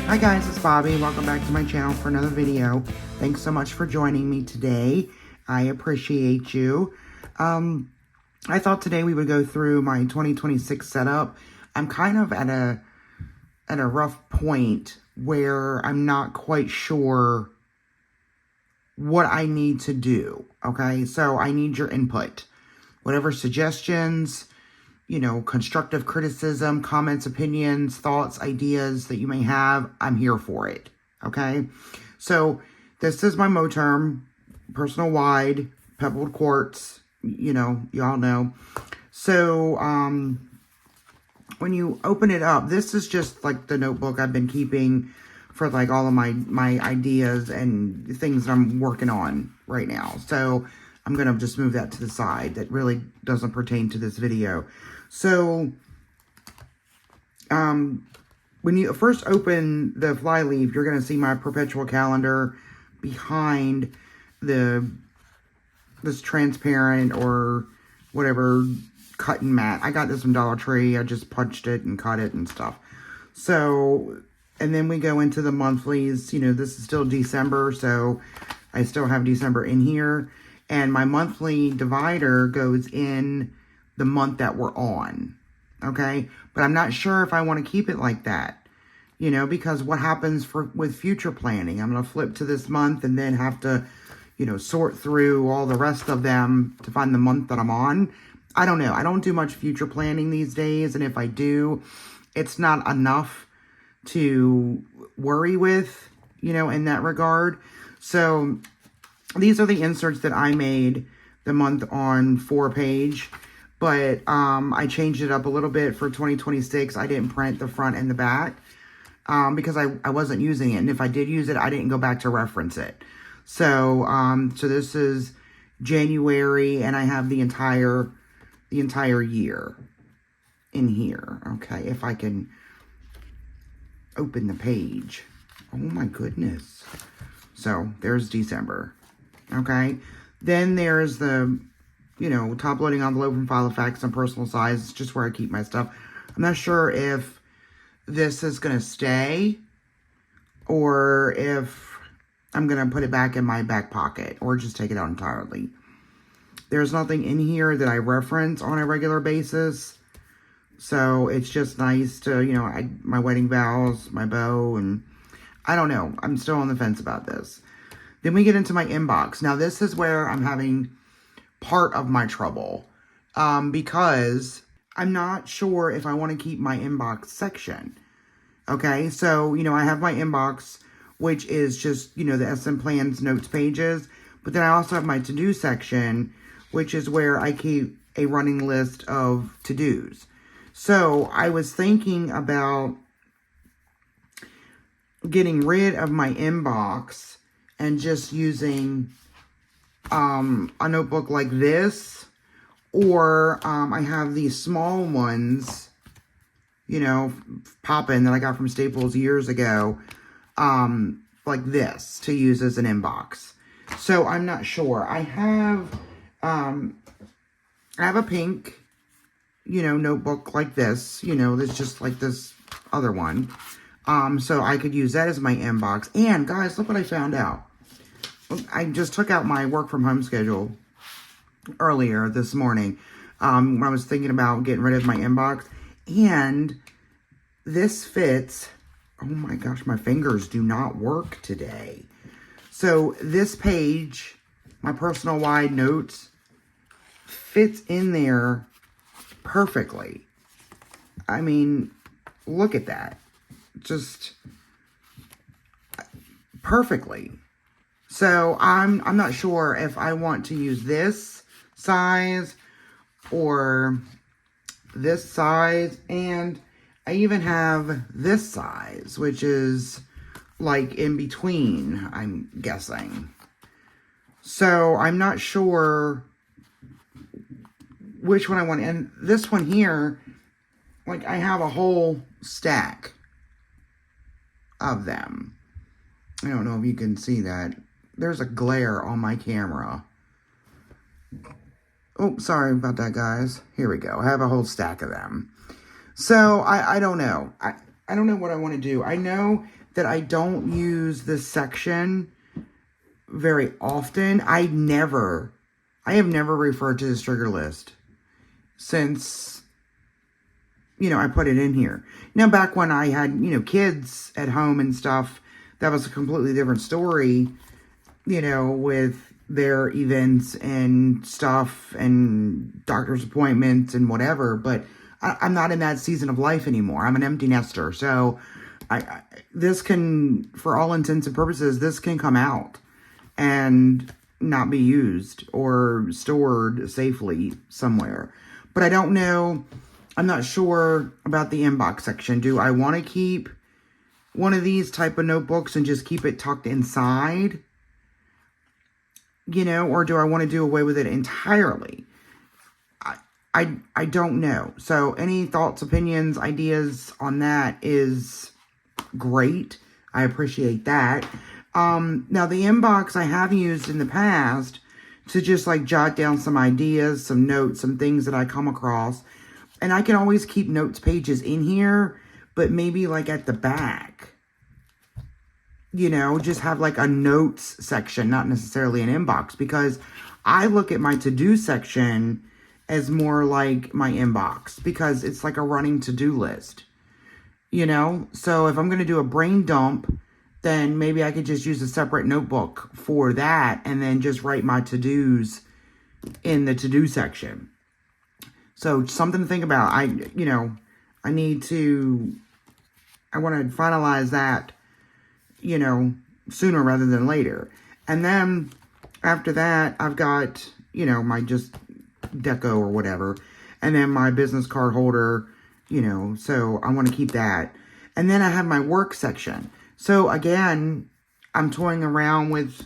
Hi guys, it's Bobby. Welcome back to my channel for another video. Thanks so much for joining me today. I appreciate you. I thought today we would go through my 2026 setup. I'm kind of at a rough point where I'm not quite sure what I need to do. Okay, so I need your input. Whatever suggestions, constructive criticism, comments, opinions, thoughts, ideas that you may have, I'm here for it, okay? So, this is my Moterm, personal wide, pebbled quartz, y'all know. So, when you open it up, this is just like the notebook I've been keeping for like all of my ideas and things that I'm working on right now. So, I'm going to just move that to the side. That really doesn't pertain to this video. So, when you first open the flyleaf, you're going to see my perpetual calendar behind this transparent or whatever cutting mat. I got this from Dollar Tree. I just punched it and cut it and stuff. So, and then we go into the monthlies. This is still December, so I still have December in here. And my monthly divider goes in the month that we're on, okay? But I'm not sure if I want to keep it like that, because what happens with future planning? I'm going to flip to this month and then have to, sort through all the rest of them to find the month that I'm on. I don't know. I don't do much future planning these days, and if I do, it's not enough to worry with, in that regard. So these are the inserts that I made the month on 4-page, but I changed it up a little bit for 2026. I didn't print the front and the back because I wasn't using it, and if I did use it, I didn't go back to reference it. So so this is January, and I have the entire year in here. Okay, if I can open the page. Oh my goodness. So there's December. Okay, then there's the, top loading envelope and file effects and personal size. It's just where I keep my stuff. I'm not sure if this is going to stay or if I'm going to put it back in my back pocket or just take it out entirely. There's nothing in here that I reference on a regular basis. So it's just nice to, my wedding vows, my bow, and I don't know. I'm still on the fence about this. Then we get into my inbox. Now, this is where I'm having part of my trouble because I'm not sure if I want to keep my inbox section. Okay, so, I have my inbox, which is just, the SM Plans notes pages. But then I also have my to-do section, which is where I keep a running list of to-dos. So I was thinking about getting rid of my inbox and just using a notebook like this, or I have these small ones, pop-in that I got from Staples years ago, like this, to use as an inbox. So I'm not sure. I have a pink, notebook like this, that's just like this other one. So I could use that as my inbox. And guys, look what I found out. I just took out my work from home schedule earlier this morning when I was thinking about getting rid of my inbox. And this fits. Oh my gosh, my fingers do not work today. So this page, my personal wide notes, fits in there perfectly. I mean, look at that. Just perfectly. So I'm not sure if I want to use this size or this size, and I even have this size, which is like in between, I'm guessing. So I'm not sure which one I want. And this one here, like I have a whole stack of them. I don't know if you can see that. There's a glare on my camera. Oh, sorry about that, guys. Here we go. I have a whole stack of them. So, I don't know. I don't know what I want to do. I know that I don't use this section very often. I have never referred to this trigger list since, I put it in here. Now, back when I had, kids at home and stuff, that was a completely different story, with their events and stuff and doctor's appointments and whatever. But I'm not in that season of life anymore. I'm an empty nester. So this can, for all intents and purposes, this can come out and not be used or stored safely somewhere. But I don't know. I'm not sure about the inbox section. Do I want to keep one of these type of notebooks and just keep it tucked inside? Or do I want to do away with it entirely? I don't know. So any thoughts, opinions, ideas on that is great. I appreciate that. Now the inbox I have used in the past to just like jot down some ideas, some notes, some things that I come across. And I can always keep notes pages in here, but maybe like at the back, just have like a notes section, not necessarily an inbox, because I look at my to-do section as more like my inbox because it's like a running to-do list, So if I'm going to do a brain dump, then maybe I could just use a separate notebook for that and then just write my to-dos in the to-do section. So something to think about. I want to finalize that, sooner rather than later. And then after that, I've got, my just deco or whatever. And then my business card holder, so I want to keep that. And then I have my work section. So again, I'm toying around with,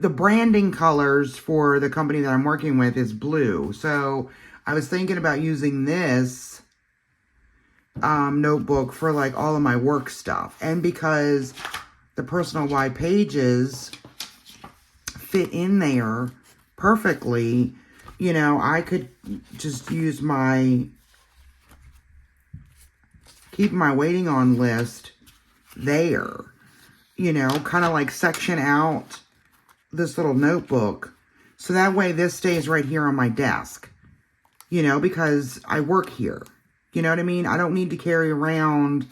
the branding colors for the company that I'm working with is blue. So I was thinking about using this notebook for like all of my work stuff. And because the personal wide pages fit in there perfectly, I could just use keep my waiting on list there, kind of like section out this little notebook. So that way this stays right here on my desk, because I work here. You know what I mean? I don't need to carry around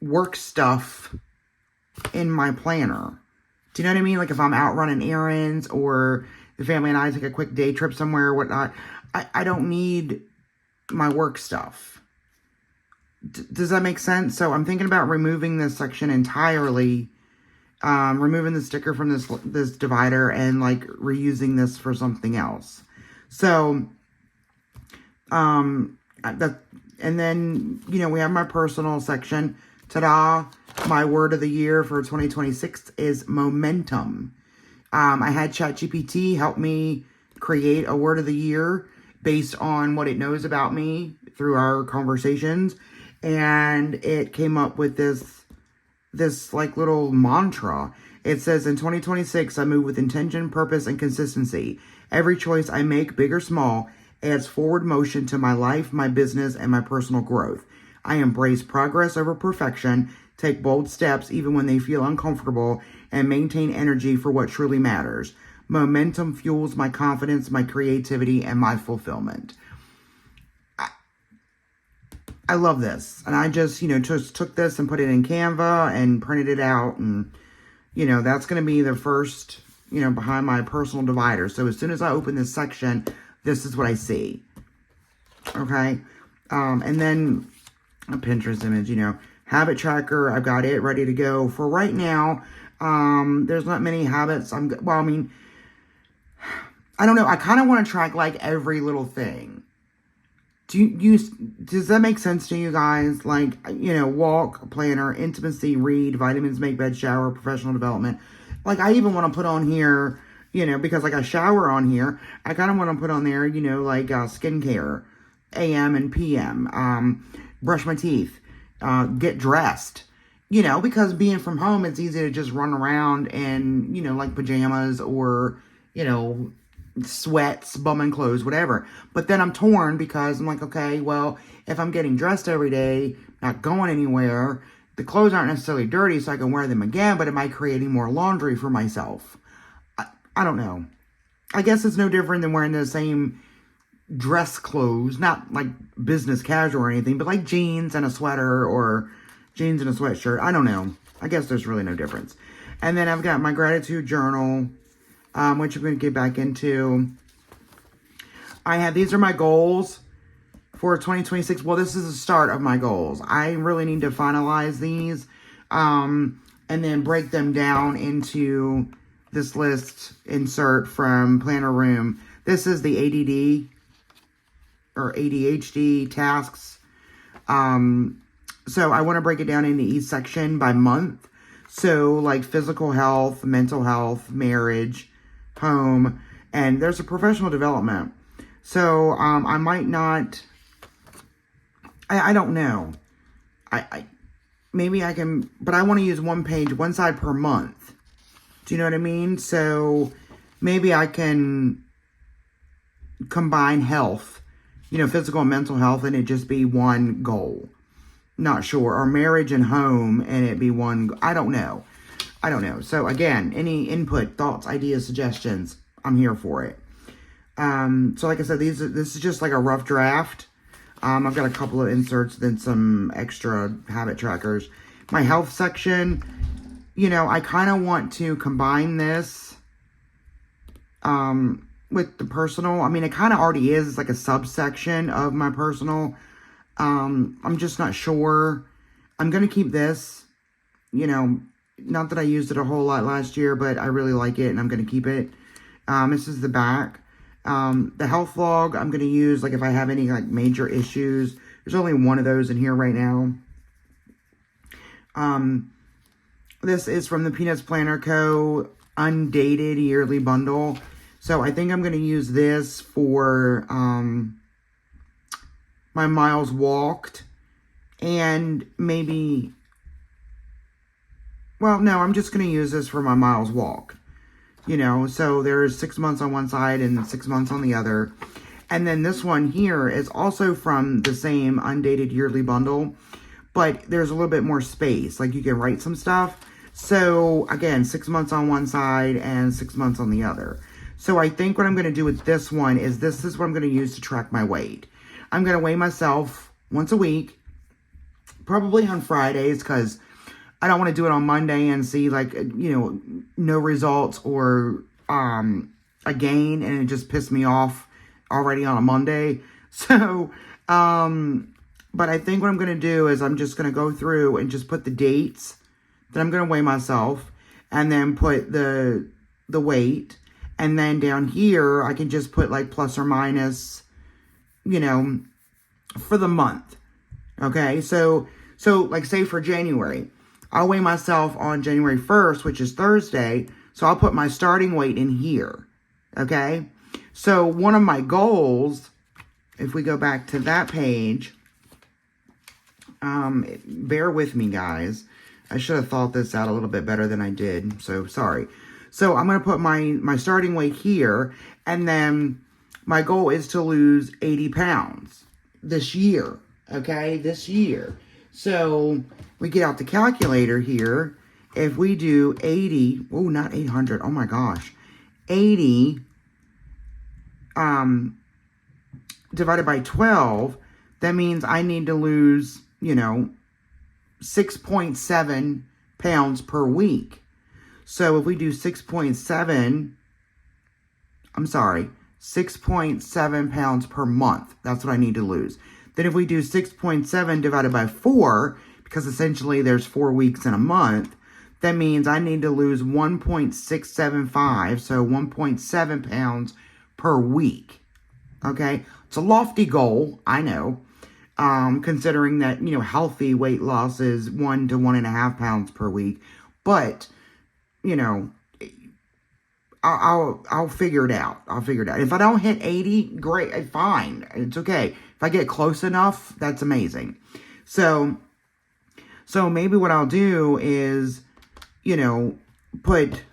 work stuff in my planner. Do you know what I mean? Like if I'm out running errands or the family and I take a quick day trip somewhere or whatnot, I don't need my work stuff. Does that make sense? So I'm thinking about removing this section entirely, removing the sticker from this divider and like reusing this for something else. So, and then, we have my personal section. Ta-da! My word of the year for 2026 is momentum. I had ChatGPT help me create a word of the year based on what it knows about me through our conversations. And it came up with this like little mantra. It says, in 2026, I move with intention, purpose, and consistency. Every choice I make, big or small, adds forward motion to my life, my business, and my personal growth. I embrace progress over perfection, take bold steps even when they feel uncomfortable, and maintain energy for what truly matters. Momentum fuels my confidence, my creativity, and my fulfillment. I love this. And I just, just took this and put it in Canva and printed it out. And, that's going to be the first, behind my personal divider. So as soon as I open this section, this is what I see. Okay. And then a Pinterest image, habit tracker. I've got it ready to go for right now. There's not many habits. I don't know. I kind of want to track like every little thing. Does that make sense to you guys? Like, walk, planner, intimacy, read, vitamins, make bed, shower, professional development. Like, I even want to put on here, because like I shower on here, I kind of want to put on there, like skincare, AM and PM, brush my teeth, get dressed, because being from home, it's easy to just run around in, like pajamas or, sweats, bumming clothes, whatever. But then I'm torn because I'm like, okay, well, if I'm getting dressed every day, not going anywhere, the clothes aren't necessarily dirty, so I can wear them again, but am I creating more laundry for myself? I don't know. I guess it's no different than wearing the same dress clothes, not like business casual or anything, but like jeans and a sweater or jeans and a sweatshirt. I don't know. I guess there's really no difference. And then I've got my gratitude journal, which I'm going to get back into. These are my goals for 2026. Well, this is the start of my goals. I really need to finalize these, and then break them down into this list insert from Planner Room. This is the ADD or ADHD tasks. So I want to break it down into each section by month. So like physical health, mental health, marriage, home, and there's a professional development. So I might not, I don't know. Maybe I can, but I want to use one page, one side per month. Do you know what I mean? So maybe I can combine health, physical and mental health, and it just be one goal. Not sure. Or marriage and home, and it be one. I don't know. So again, any input, thoughts, ideas, suggestions, I'm here for it. So like I said, this is just like a rough draft. I've got a couple of inserts, then some extra habit trackers. My health section, I kind of want to combine this with the personal. I mean, it kind of already is. It's like a subsection of my personal. I'm just not sure. I'm going to keep this, not that I used it a whole lot last year, but I really like it and I'm going to keep it. This is the back. The health log, I'm going to use, like, if I have any, like, major issues. There's only one of those in here right now. This is from the Peanuts Planner Co. Undated Yearly Bundle. So I think I'm going to use this for my miles walked. And maybe, well, no, I'm just going to use this for my miles walked. So there's 6 months on one side and 6 months on the other. And then this one here is also from the same Undated Yearly Bundle, but there's a little bit more space. Like, you can write some stuff. So again, 6 months on one side and 6 months on the other. So I think what I'm going to do with this one is this is what I'm going to use to track my weight. I'm going to weigh myself once a week, probably on Fridays, because I don't want to do it on Monday and see, like, no results or a gain, and it just pissed me off already on a Monday. So, but I think what I'm going to do is I'm just going to go through and just put the dates that I'm going to weigh myself, and then put the weight, and then down here I can just put like plus or minus, for the month. Okay, so like, say for January, I'll weigh myself on January 1st, which is Thursday. So I'll put my starting weight in here. Okay. So one of my goals, if we go back to that page, bear with me, guys. I should have thought this out a little bit better than I did. So sorry. So I'm going to put my starting weight here. And then my goal is to lose 80 pounds this year. Okay. This year. So we get out the calculator here. If we do 80, oh, not 800, oh my gosh, 80 divided by 12, that means I need to lose, 6.7 pounds per week. So if we do 6.7 pounds per month, that's what I need to lose. Then if we do 6.7 divided by 4, because essentially there's 4 weeks in a month, that means I need to lose 1.675, so 1.7 pounds per week. Okay? It's a lofty goal, I know, considering that, healthy weight loss is 1 to 1.5 pounds per week. But, I'll figure it out. If I don't hit 80, great, fine. It's okay. If I get close enough, that's amazing. So maybe what I'll do is, put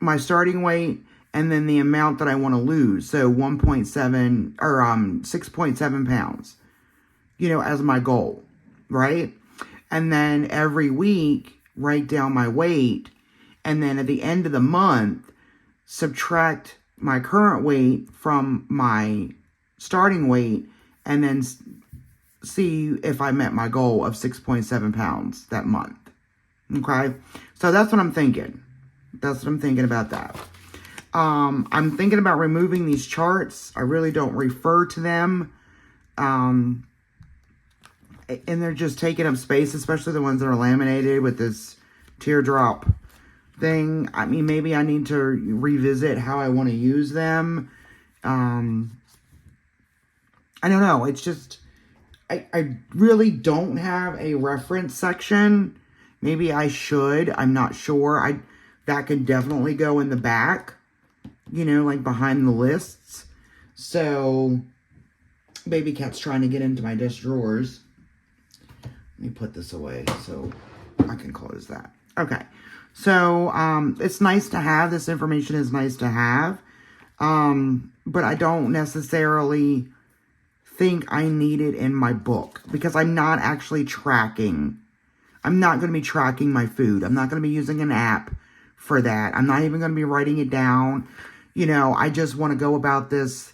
my starting weight and then the amount that I want to lose. So 1.7 or 6.7 pounds, as my goal, right? And then every week, write down my weight. And then at the end of the month, subtract my current weight from my starting weight, and then see if I met my goal of 6.7 pounds that month. Okay? So that's what I'm thinking. That's what I'm thinking about that. I'm thinking about removing these charts. I really don't refer to them. And they're just taking up space, especially the ones that are laminated with this teardrop thing. I mean, maybe I need to revisit how I want to use them. I don't know. It's just, I really don't have a reference section. Maybe I should. I'm not sure. That could definitely go in the back, like behind the lists. So, Baby Cat's trying to get into my desk drawers. Let me put this away so I can close that. Okay. So, it's nice to have. This information is nice to have. But I don't necessarily think I need it in my book, because I'm not actually tracking. I'm not going to be tracking my food. I'm not going to be using an app for that. I'm not even going to be writing it down. I just want to go about this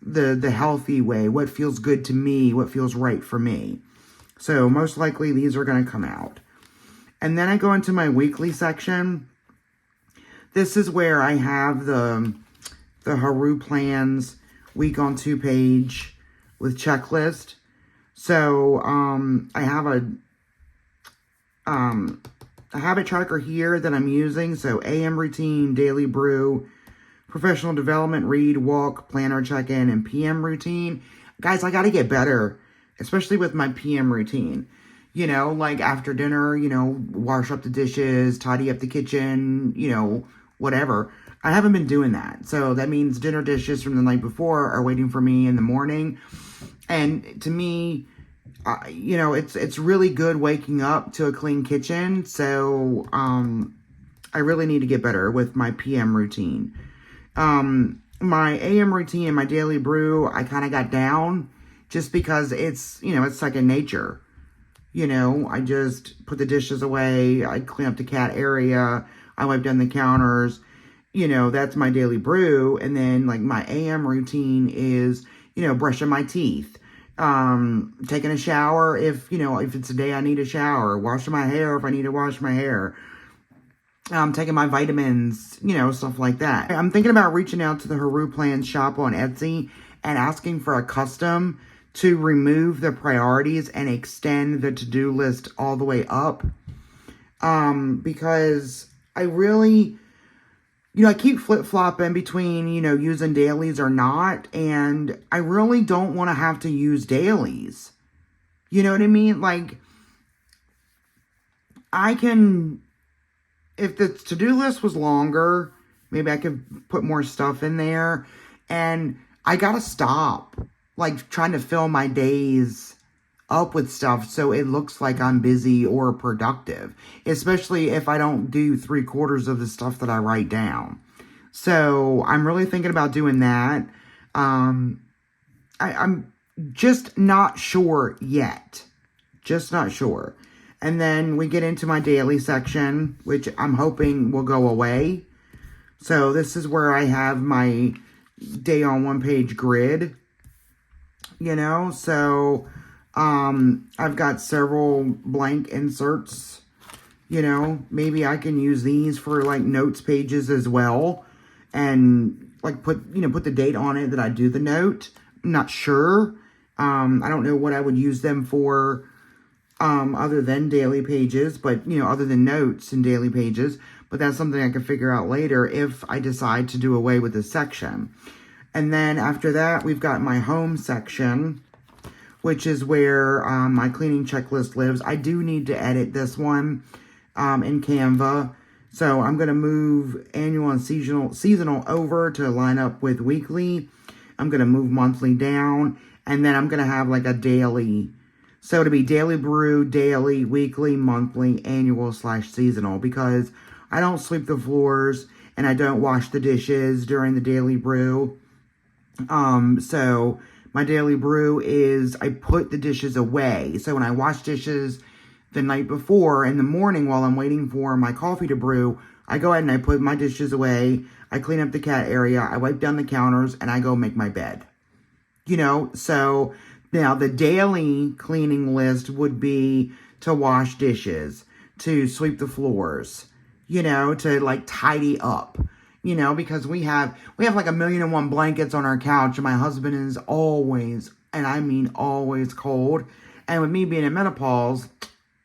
the healthy way. What feels good to me, what feels right for me. So most likely these are going to come out. And then I go into my weekly section. This is where I have the Haru Plans week on 2 page with checklist. So I have a habit tracker here that I'm using. So AM routine, daily brew, professional development, read, walk, planner check-in, and PM routine. Guys, I got to get better, especially with my PM routine. Like after dinner, wash up the dishes, tidy up the kitchen, whatever. I haven't been doing that. So that means dinner dishes from the night before are waiting for me in the morning. And to me, it's really good waking up to a clean kitchen. So I really need to get better with my PM routine. My AM routine and my daily brew, I kind of got down just because it's second nature. I just put the dishes away. I clean up the cat area. I wipe down the counters. That's my daily brew. And then like my AM routine is, brushing my teeth. Taking a shower if it's a day I need a shower. Washing my hair if I need to wash my hair. Taking my vitamins, stuff like that. I'm thinking about reaching out to the Haru Plans shop on Etsy and asking for a custom to remove the priorities and extend the to-do list all the way up. Because I really, I keep flip-flopping between, using dailies or not. And I really don't want to have to use dailies. You know what I mean? Like, I can, if the to-do list was longer, maybe I could put more stuff in there. And I gotta stop, like, trying to fill my days up with stuff so it looks like I'm busy or productive. Especially if I don't do 3/4 of the stuff that I write down. So, I'm really thinking about doing that. I'm just not sure yet. Just not sure. And then we get into my daily section, which I'm hoping will go away. So this is where I have my day on 1 page grid, So I've got several blank inserts, Maybe I can use these for like notes pages as well. And like put the date on it that I do the note. I'm not sure. I don't know what I would use them for. Other than daily pages, but, other than notes and daily pages, but that's something I can figure out later if I decide to do away with this section. And then after that, we've got my home section, which is where my cleaning checklist lives. I do need to edit this one in Canva. So I'm going to move annual and seasonal over to line up with weekly. I'm going to move monthly down, and then I'm going to have like a daily. So to be daily brew, daily, weekly, monthly, annual / seasonal, because I don't sweep the floors and I don't wash the dishes during the daily brew. So my daily brew is I put the dishes away. So when I wash dishes the night before, in the morning while I'm waiting for my coffee to brew, I go ahead and I put my dishes away. I clean up the cat area. I wipe down the counters, and I go make my bed. So now the daily cleaning list would be to wash dishes, to sweep the floors, to like tidy up. Because we have like 1,000,001 blankets on our couch, and my husband is always, and I mean always, cold. And with me being in menopause,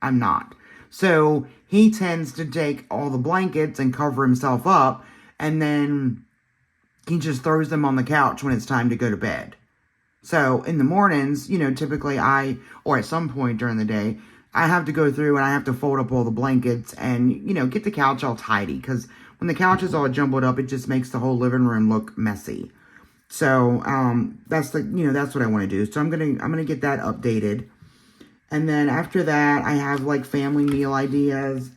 I'm not. So he tends to take all the blankets and cover himself up, and then he just throws them on the couch when it's time to go to bed. So in the mornings, typically or at some point during the day, I have to go through and I have to fold up all the blankets and, get the couch all tidy, because when the couch is all jumbled up, it just makes the whole living room look messy. So, that's what I want to do. So I'm going to get that updated. And then after that, I have like family meal ideas.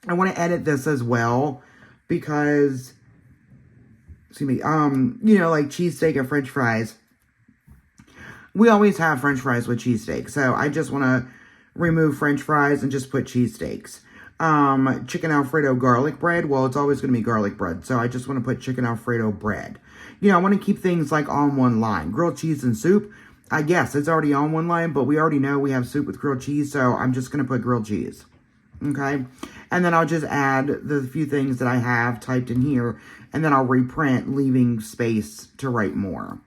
I want to edit this as well because, excuse me, like cheesesteak and French fries. We always have French fries with cheesesteak. So I just want to remove French fries and just put cheesesteaks. Chicken Alfredo garlic bread. Well, it's always going to be garlic bread. So I just want to put chicken Alfredo bread. I want to keep things like on one line. Grilled cheese and soup. I guess it's already on one line, but we already know we have soup with grilled cheese. So I'm just going to put grilled cheese. Okay. And then I'll just add the few things that I have typed in here. And then I'll reprint, leaving space to write more.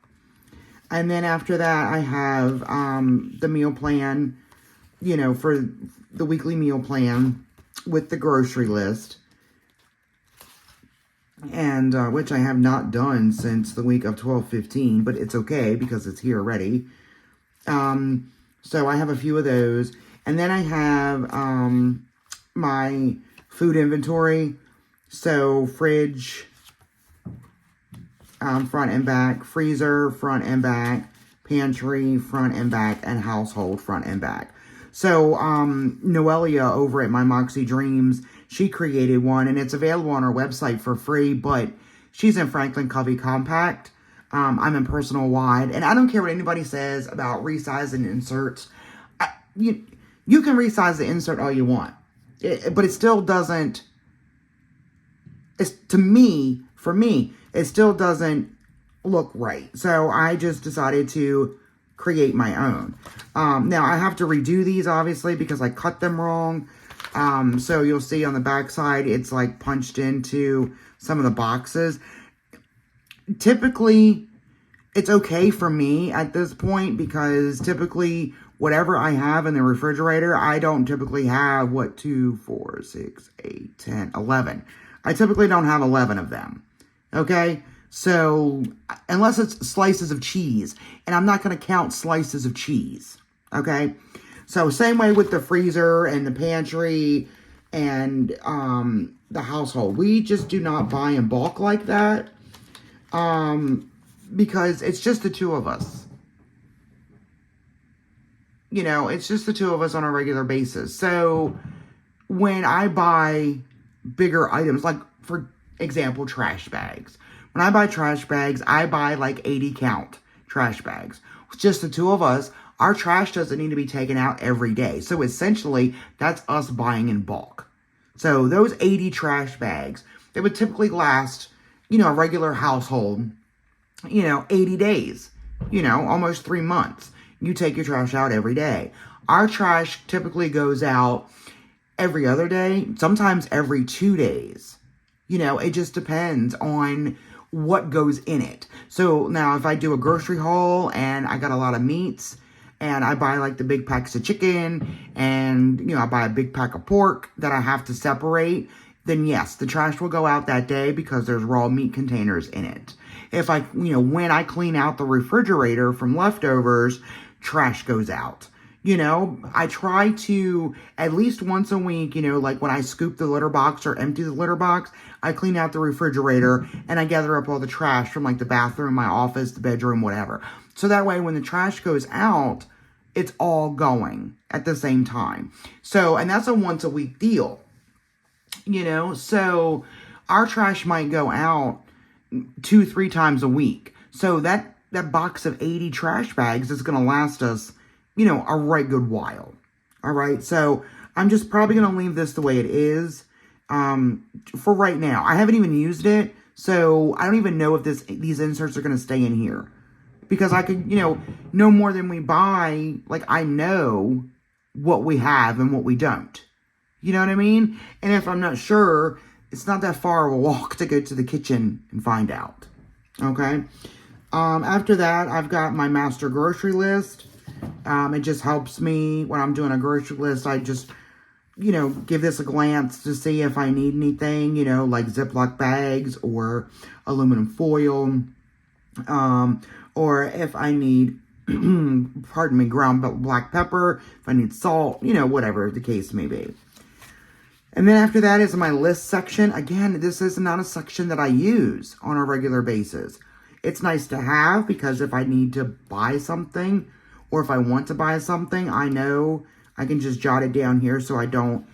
And then after that, I have the meal plan, for the weekly meal plan with the grocery list. And which I have not done since the week of 12/15, but it's okay because it's here already. So I have a few of those. And then I have my food inventory. So fridge, front and back, freezer, front and back, pantry, front and back, and household, front and back. So, Noelia over at My Moxie Dreams, she created one, and it's available on her website for free, but she's in Franklin Covey Compact. I'm in Personal Wide, and I don't care what anybody says about resizing inserts. You can resize the insert all you want, but it still doesn't, for me, it still doesn't look right. So I just decided to create my own. Now I have to redo these obviously because I cut them wrong. So you'll see on the back side, it's like punched into some of the boxes. Typically, it's okay for me at this point because typically whatever I have in the refrigerator, I don't typically have 2, 4, 6, 8, 10, 11. I typically don't have 11 of them. Okay, so unless it's slices of cheese, and I'm not going to count slices of cheese. Okay, so same way with the freezer and the pantry and the household. We just do not buy in bulk like that because it's just the two of us. It's just the two of us on a regular basis. So when I buy bigger items, like for example, trash bags. When I buy trash bags, I buy like 80 count trash bags. It's just the two of us. Our trash doesn't need to be taken out every day. So essentially, that's us buying in bulk. So those 80 trash bags, they would typically last, a regular household, 80 days, almost 3 months. You take your trash out every day. Our trash typically goes out every other day, sometimes every 2 days. It just depends on what goes in it. So now if I do a grocery haul and I got a lot of meats and I buy like the big packs of chicken and, I buy a big pack of pork that I have to separate, then yes, the trash will go out that day because there's raw meat containers in it. If when I clean out the refrigerator from leftovers, trash goes out. I try to at least once a week, like when I scoop the litter box or empty the litter box, I clean out the refrigerator and I gather up all the trash from like the bathroom, my office, the bedroom, whatever. So that way when the trash goes out, it's all going at the same time. So, and that's a once a week deal, so our trash might go out 2-3 times a week. So that box of 80 trash bags is going to last us, a right good while. All right. So I'm just probably going to leave this the way it is for right now. I haven't even used it. So I don't even know if these inserts are going to stay in here. Because I could, no more than we buy, like I know what we have and what we don't. You know what I mean? And if I'm not sure, it's not that far of a walk to go to the kitchen and find out. Okay? After that, I've got my master grocery list. It just helps me when I'm doing a grocery list. I just, give this a glance to see if I need anything, like Ziploc bags or aluminum foil. Or if I need, pardon me, ground black pepper, if I need salt, whatever the case may be. And then after that is my list section. Again, this is not a section that I use on a regular basis. It's nice to have because if I need to buy something or if I want to buy something, I know I can just jot it down here so I don't,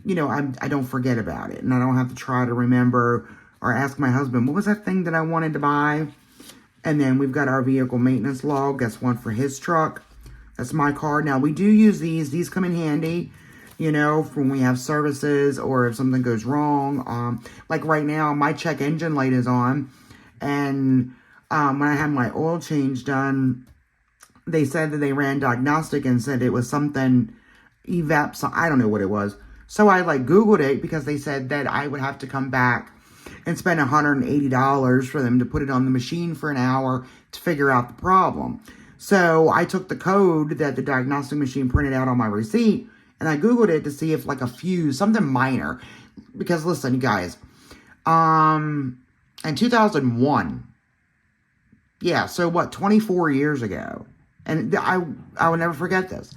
I don't forget about it. And I don't have to try to remember or ask my husband, what was that thing that I wanted to buy? And then we've got our vehicle maintenance log. That's one for his truck. That's my car. Now, we do use these. These come in handy, for when we have services or if something goes wrong. Like right now, my check engine light is on. And when I had my oil change done, they said that they ran diagnostic and said it was something evap. I don't know what it was. So I Googled it because they said that I would have to come back and spend $180 for them to put it on the machine for an hour to figure out the problem. So I took the code that the diagnostic machine printed out on my receipt, and I Googled it to see if a fuse, something minor. Because listen, you guys, in 2001, yeah, so 24 years ago, and I will never forget this.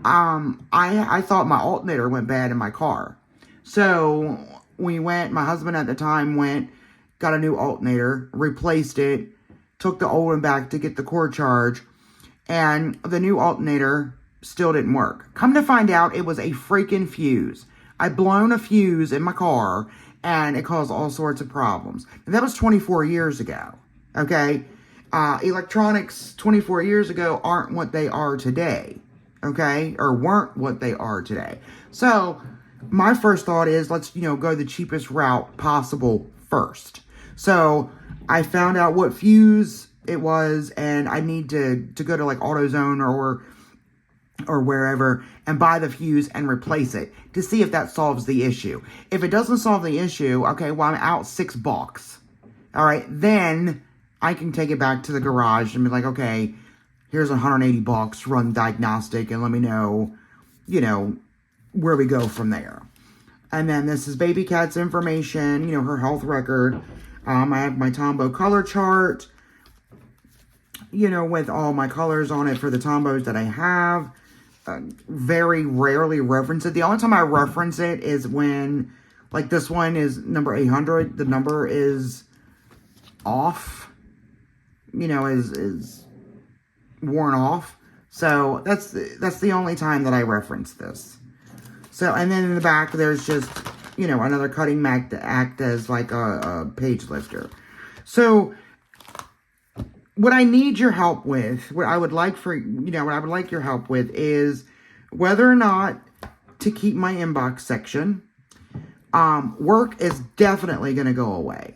I thought my alternator went bad in my car. So my husband at the time got a new alternator, replaced it, took the old one back to get the core charge, and the new alternator still didn't work. Come to find out, it was a freaking fuse. I'd blown a fuse in my car, and it caused all sorts of problems. And that was 24 years ago, okay? Electronics 24 years ago aren't what they are today, okay? Or weren't what they are today. So my first thought is, let's, go the cheapest route possible first. So I found out what fuse it was, and I need to go to AutoZone or wherever and buy the fuse and replace it to see if that solves the issue. If it doesn't solve the issue, okay, well, I'm out $6. All right, then I can take it back to the garage and be like, okay, here's $180, run diagnostic, and let me know, where we go from there. And then this is Baby Cat's information, her health record. I have my Tombow color chart, with all my colors on it for the Tombows that I have. Very rarely reference it. The only time I reference it is when, this one is number 800. The number is off, is worn off. So that's the only time that I reference this. So, and then in the back, there's just, another cutting mat to act as a page lifter. So, what I need your help with, what I would like your help with is whether or not to keep my inbox section. Work is definitely going to go away.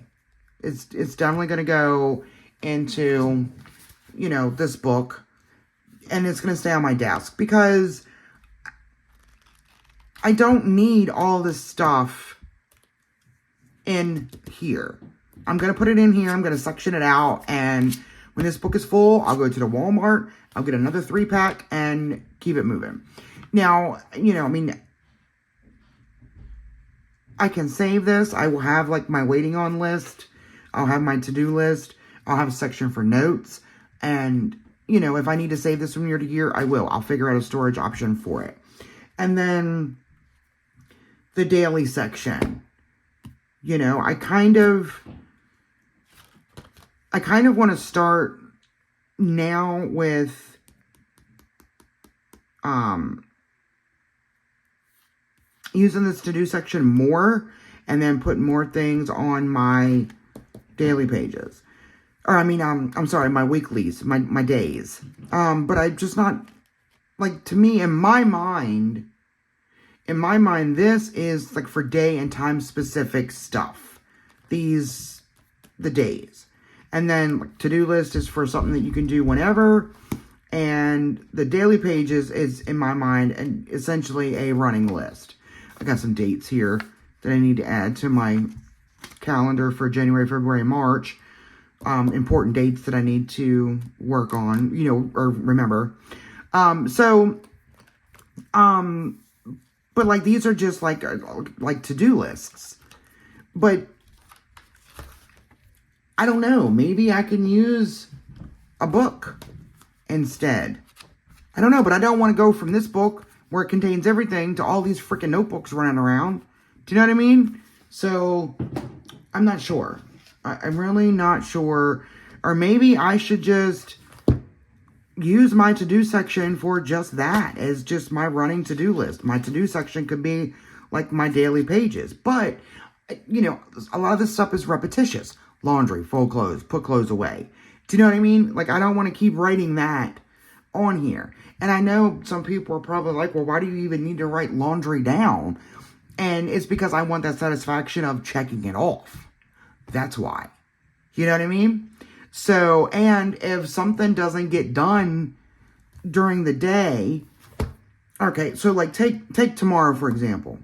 It's definitely going to go into, this book, and it's going to stay on my desk because I don't need all this stuff in here. I'm going to put it in here. I'm going to section it out. And when this book is full, I'll go to the Walmart. I'll get another 3-pack and keep it moving. Now, I can save this. I will have my waiting on list. I'll have my to-do list. I'll have a section for notes. And, if I need to save this from year to year, I will. I'll figure out a storage option for it. And then the daily section. I kind of want to start now with using this to-do section more and then put more things on my daily pages. Or I'm sorry, my weeklies, my days. But I just not, like, to me, in my mind, this is like for day and time specific stuff. The days. And then like, to-do list is for something that you can do whenever. And the daily pages is, in my mind, and essentially a running list. I got some dates here that I need to add to my calendar for January, February, March. Important dates that I need to work on, or remember. But like these are just like to-do lists. But I don't know, maybe I can use a book instead. I don't know, but I don't want to go from this book where it contains everything to all these freaking notebooks running around. Do you know what I mean? So I'm not sure. I'm really not sure. Or maybe I should just use my to-do section for just that, as just my running to-do list. My to-do section could be like my daily pages. But, a lot of this stuff is repetitious. Laundry, fold clothes, put clothes away. Do you know what I mean? Like, I don't want to keep writing that on here. And I know some people are probably like, well, why do you even need to write laundry down? And it's because I want that satisfaction of checking it off. That's why. You know what I mean? So, and if something doesn't get done during the day, okay, so like take tomorrow, for example.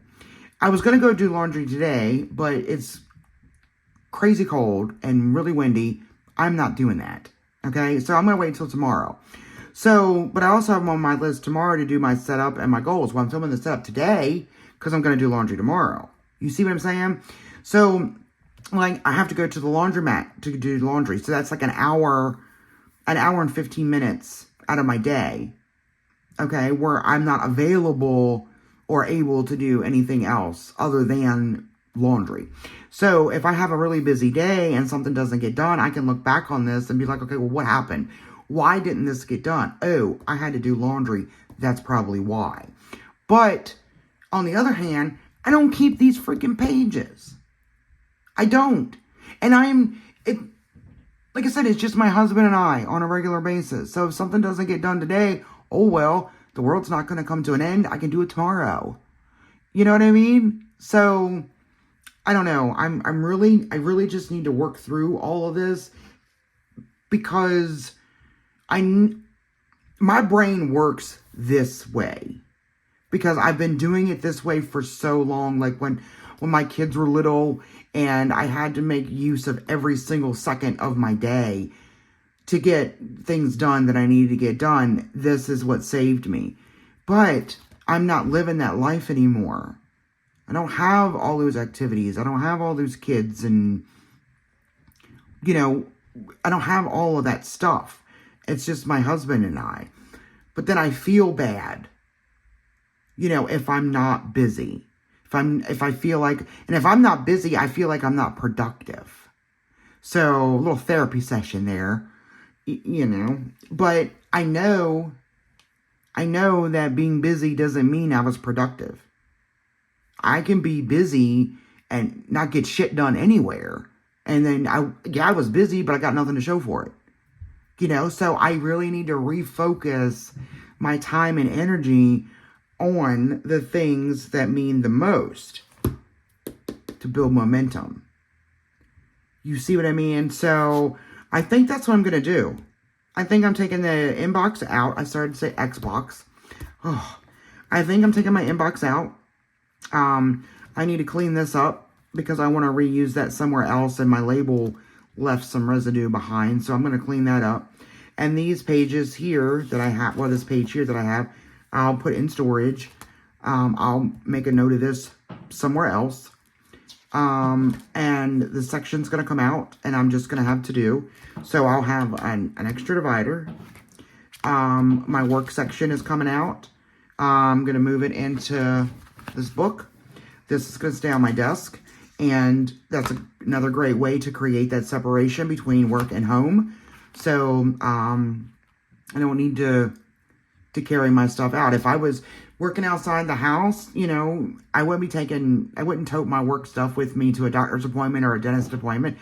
I was going to go do laundry today, but it's crazy cold and really windy. I'm not doing that. Okay, so I'm going to wait until tomorrow. So, but I also have on my list tomorrow to do my setup and my goals. Well, I'm filming the setup today because I'm going to do laundry tomorrow. You see what I'm saying? So, like, I have to go to the laundromat to do laundry. So that's like an hour and 15 minutes out of my day. Okay, where I'm not available or able to do anything else other than laundry. So if I have a really busy day and something doesn't get done, I can look back on this and be like, okay, well, what happened? Why didn't this get done? Oh, I had to do laundry. That's probably why. But on the other hand, I don't keep these freaking pages. I don't. And like I said, it's just my husband and I on a regular basis. So if something doesn't get done today, oh well, the world's not going to come to an end. I can do it tomorrow. You know what I mean? So I don't know. I really just need to work through all of this because my brain works this way because I've been doing it this way for so long. Like when my kids were little and I had to make use of every single second of my day to get things done that I needed to get done. This is what saved me. But I'm not living that life anymore. I don't have all those activities. I don't have all those kids and, I don't have all of that stuff. It's just my husband and I. But then I feel bad, if I'm not busy. If I feel like, and if I'm not busy, I feel like I'm not productive. So a little therapy session there, but I know that being busy doesn't mean I was productive. I can be busy and not get shit done anywhere. And then I was busy, but I got nothing to show for it. So I really need to refocus my time and energy on the things that mean the most to build momentum. You see what I mean? So I think that's what I'm going to do. I think I'm taking the inbox out. I started to say Xbox. Oh, I think I'm taking my inbox out. I need to clean this up because I want to reuse that somewhere else and my label left some residue behind. So I'm going to clean that up. And these pages here that I have, this page here that I have, I'll put in storage. I'll make a note of this somewhere else. And the section's going to come out and I'm just going to have to do. So I'll have an extra divider. My work section is coming out. I'm going to move it into this book. This is going to stay on my desk. And that's another great way to create that separation between work and home. So, I don't need to to carry my stuff out. If I was working outside the house, you know, I wouldn't tote my work stuff with me to a doctor's appointment or a dentist appointment.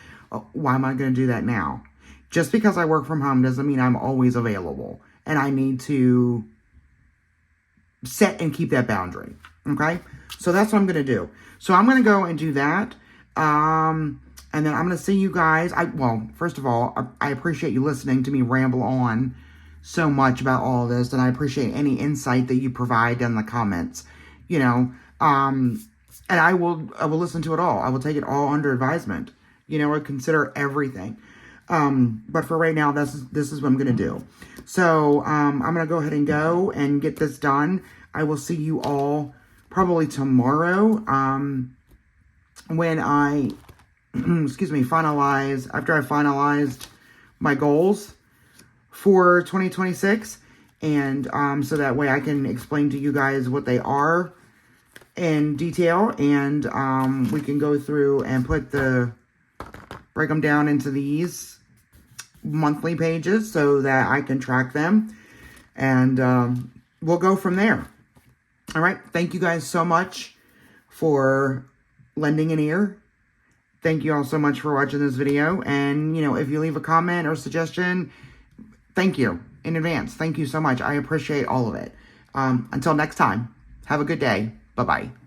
Why am I going to do that now? Just because I work from home doesn't mean I'm always available. And I need to set and keep that boundary. Okay? So that's what I'm going to do. So I'm going to go and do that. And then I'm going to see you guys. Well, first of all, I appreciate you listening to me ramble on so much about all of this, and I appreciate any insight that you provide in the comments, you know, and I will listen to it all. I will take it all under advisement, you know, or consider everything. But for right now, this is what I'm going to do. So, I'm going to go ahead and go and get this done. I will see you all probably tomorrow, when I, excuse me, after I finalized my goals for 2026, and so that way I can explain to you guys what they are in detail, and we can go through and break them down into these monthly pages so that I can track them, and we'll go from there. All right, thank you guys so much for lending an ear. Thank you all so much for watching this video, and, you know, if you leave a comment or suggestion, thank you in advance. Thank you so much. I appreciate all of it. Until next time, have a good day. Bye-bye.